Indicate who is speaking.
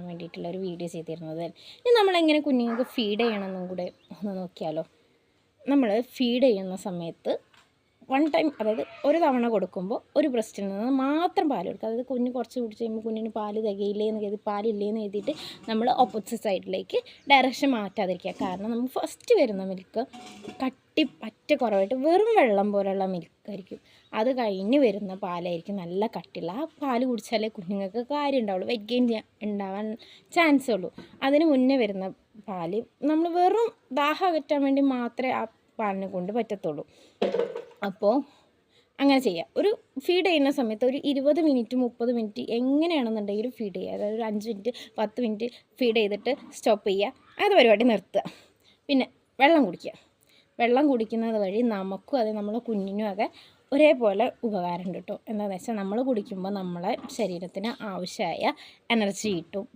Speaker 1: വേണ്ടിയിട്ടുള്ള ഒരു വീഡിയോ ചെയ്തിരുന്നത്. ഇനി നമ്മളെങ്ങനെ കുഞ്ഞുങ്ങൾക്ക് ഫീഡ് ചെയ്യണമെന്നും കൂടെ ഒന്ന് നോക്കിയാലോ. നമ്മൾ ഫീഡ് ചെയ്യുന്ന സമയത്ത് വൺ ടൈം, അതായത് ഒരു തവണ കൊടുക്കുമ്പോൾ ഒരു ബ്രസ്റ്റിൽ നിന്ന് മാത്രം പാൽ കൊടുക്കുക. അതായത് കുഞ്ഞ് കുറച്ച് കുടിച്ച് കഴിയുമ്പോൾ കുഞ്ഞിന് പാല് തികയില്ലേന്ന് കരുതി പാലില്ലേന്ന് എഴുതിയിട്ട് നമ്മൾ ഓപ്പോസിറ്റ് സൈഡിലേക്ക് ഡയറക്ഷൻ മാറ്റാതിരിക്കുക. കാരണം നമുക്ക് ഫസ്റ്റ് വരുന്ന മിൽക്ക് പറ്റ കുറവായിട്ട് വെറും വെള്ളം പോലുള്ള മിൽക്കായിരിക്കും. അത് കഴിഞ്ഞ് വരുന്ന പാലായിരിക്കും നല്ല കട്ടിയുള്ള. ആ പാല് കുടിച്ചാലേ കുഞ്ഞുങ്ങൾക്ക് കാര്യം ഉണ്ടാവുള്ളൂ, വെയിറ്റ് ഗെയിൻ ഉണ്ടാവാൻ ചാൻസ് ഉള്ളൂ. അതിന് മുന്നേ വരുന്ന പാല് നമ്മൾ വെറും ദാഹം അകറ്റാൻ വേണ്ടി മാത്രമേ ആ പാലിനെ കൊണ്ട് പറ്റത്തുള്ളൂ. അപ്പോൾ അങ്ങനെ ചെയ്യുക. ഒരു ഫീഡ് ചെയ്യുന്ന സമയത്ത് ഒരു 20 മിനിറ്റ് 30 മിനിറ്റ് എങ്ങനെയാണെന്നുണ്ടെങ്കിലും ഫീഡ് ചെയ്യുക. അതായത് ഒരു 5 മിനിറ്റ് 10 മിനിറ്റ് ഫീഡ് ചെയ്തിട്ട് സ്റ്റോപ്പ് ചെയ്യുക. അത് പരിപാടി നിർത്തുക. പിന്നെ വെള്ളം കുടിക്കുക. വെള്ളം കുടിക്കുന്നത് വഴി നമുക്കും അതെ നമ്മളെ കുഞ്ഞിനും അതെ ഒരേപോലെ ഉപകാരമുണ്ട് കേട്ടോ. എന്താണെന്ന് വെച്ചാൽ നമ്മൾ കുടിക്കുമ്പോൾ നമ്മളെ ശരീരത്തിന് ആവശ്യമായ എനർജി കിട്ടും.